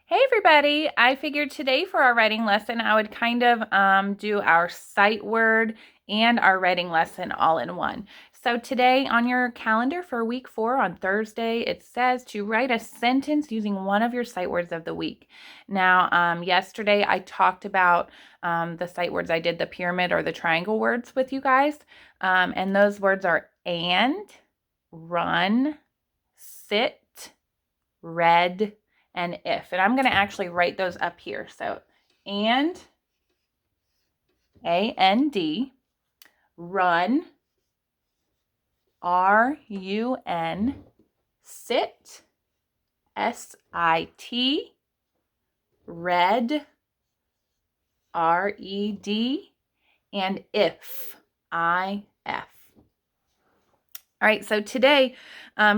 Hey everybody, I figured today for our writing lesson I would kind of do our sight word and our writing lesson all in one. So today on your calendar for week 4 on Thursday, it says to write a sentence using one of your sight words of the week. Now, yesterday I talked about the sight words. I did the pyramid or the triangle words with you guys, and those words are and, run, sit, read, and if. And I'm going to actually write those up here. So, and, A-N-D, run, R-U-N, sit, S-I-T, read, R-E-D, and if, I-F. All right, so today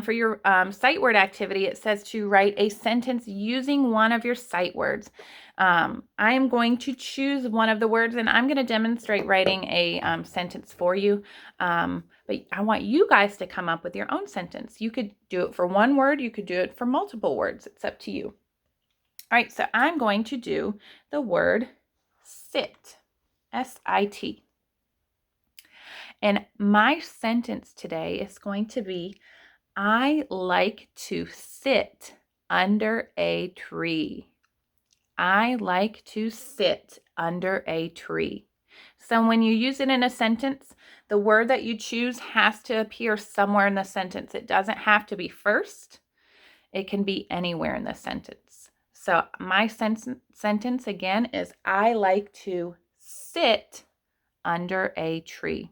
for your sight word activity, it says to write a sentence using one of your sight words. I am going to choose one of the words and I'm going to demonstrate writing a sentence for you. But I want you guys to come up with your own sentence. You could do it for one word. You could do it for multiple words. It's up to you. All right, so I'm going to do the word sit, S-I-T. And my sentence today is going to be, I like to sit under a tree. I like to sit under a tree. So when you use it in a sentence, the word that you choose has to appear somewhere in the sentence. It doesn't have to be first. It can be anywhere in the sentence. So my sentence again is, I like to sit under a tree.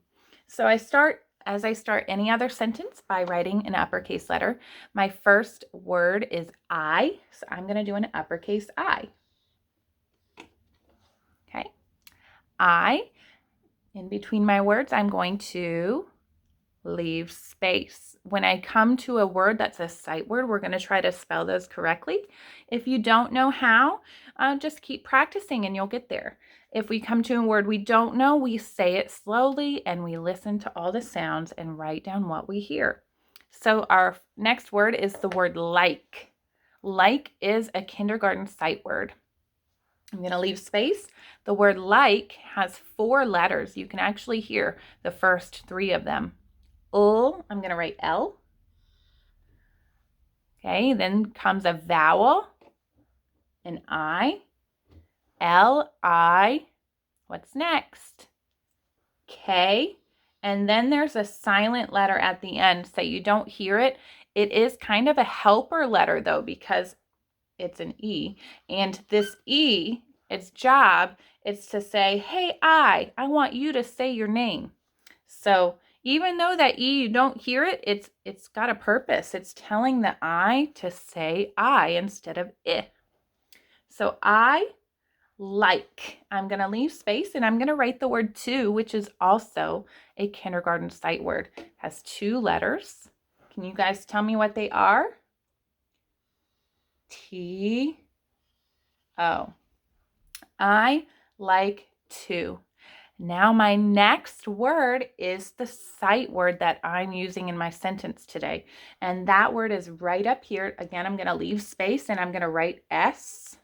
So I start, as I start any other sentence, by writing an uppercase letter. My first word is I, so I'm going to do an uppercase I. Okay. I, in between my words, I'm going to leave space. When I come to a word that's a sight word, we're going to try to spell those correctly. If you don't know how, just keep practicing and you'll get there. If we come to a word we don't know, we say it slowly and we listen to all the sounds and write down what we hear. So our next word is the word like. Like is a kindergarten sight word. I'm going to leave space. The word like has 4 letters. You can actually hear the first 3 of them. I'm going to write L. Okay, then comes a vowel, an I, L-I. What's next? K. And then there's a silent letter at the end, so you don't hear it. It is kind of a helper letter, though, because it's an E. And this E, its job is to say, hey, I want you to say your name. So even though that E, you don't hear it, it's got a purpose. It's telling the I to say I instead of I. So I like. I'm going to leave space and I'm going to write the word to, which is also a kindergarten sight word. It has 2 letters. Can you guys tell me what they are? T-O. I like to. Now my next word is the sight word that I'm using in my sentence today. And that word is right up here. Again, I'm going to leave space and I'm going to write S-I-T.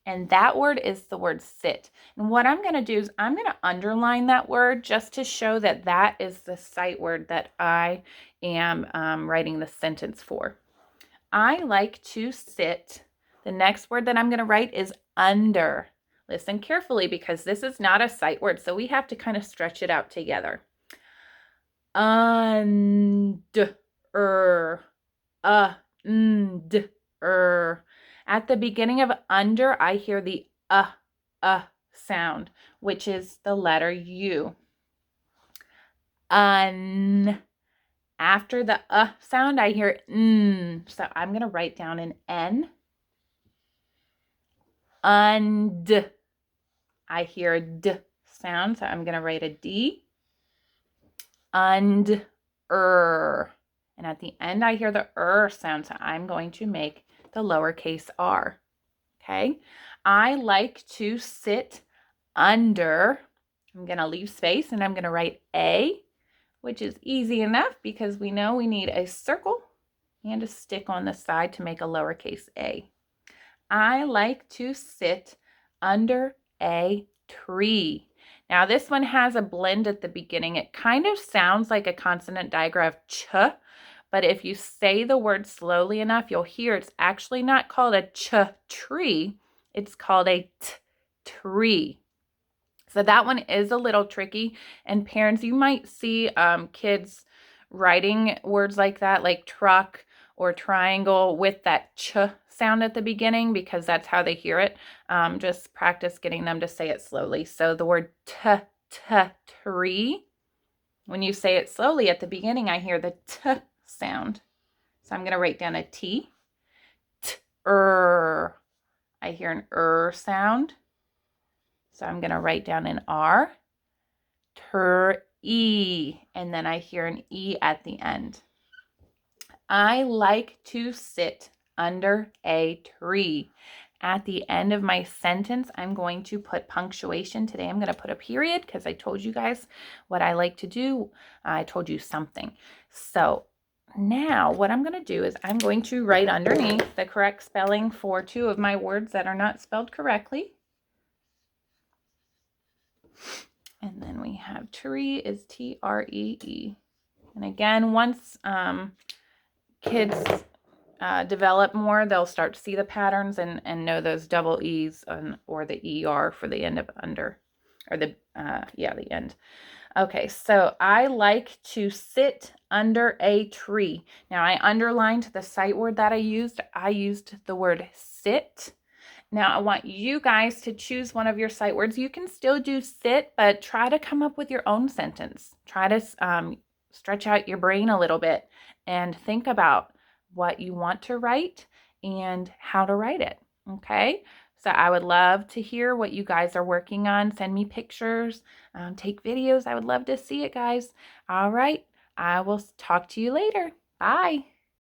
And that word is the word sit. And what I'm going to do is I'm going to underline that word just to show that that is the sight word that I am writing the sentence for. I like to sit. The next word that I'm going to write is under. Listen carefully because this is not a sight word, so we have to kind of stretch it out together. Under. Under. At the beginning of under, I hear the sound, which is the letter U. After the sound, I hear n. So I'm going to write down an N. Und. I hear a D sound, so I'm going to write a D. And. And at the end, I hear the sound, so I'm going to make the lowercase r. Okay? I like to sit under. I'm going to leave space, and I'm going to write A, which is easy enough because we know we need a circle and a stick on the side to make a lowercase a. I like to sit under a tree. Now this one has a blend at the beginning. It kind of sounds like a consonant digraph ch, but if you say the word slowly enough, you'll hear it's actually not called a ch tree. It's called a t tree. So that one is a little tricky. And parents, you might see kids writing words like that, like truck or triangle, with that ch sound at the beginning, because that's how they hear it. Just practice getting them to say it slowly. So the word tree, when you say it slowly at the beginning, I hear the t sound. So I'm going to write down a T. I hear an sound. So I'm going to write down an R. E, and then I hear an E at the end. I like to sit under a tree. At the end of my sentence, I'm going to put punctuation. Today I'm going to put a period because I told you guys what I like to do. I told you something. So now what I'm going to do is I'm going to write underneath the correct spelling for two of my words that are not spelled correctly. And then we have tree is T-R-E-E. And again, once kids develop more, they'll start to see the patterns and know those double E's or the ER for the end of under, or the end. Okay, so I like to sit under a tree. Now I underlined the sight word that I used. I used the word sit. Now, I want you guys to choose one of your sight words. You can still do sit, but try to come up with your own sentence. Try to stretch out your brain a little bit and think about what you want to write and how to write it, okay? So I would love to hear what you guys are working on. Send me pictures, take videos. I would love to see it, guys. All right, I will talk to you later. Bye.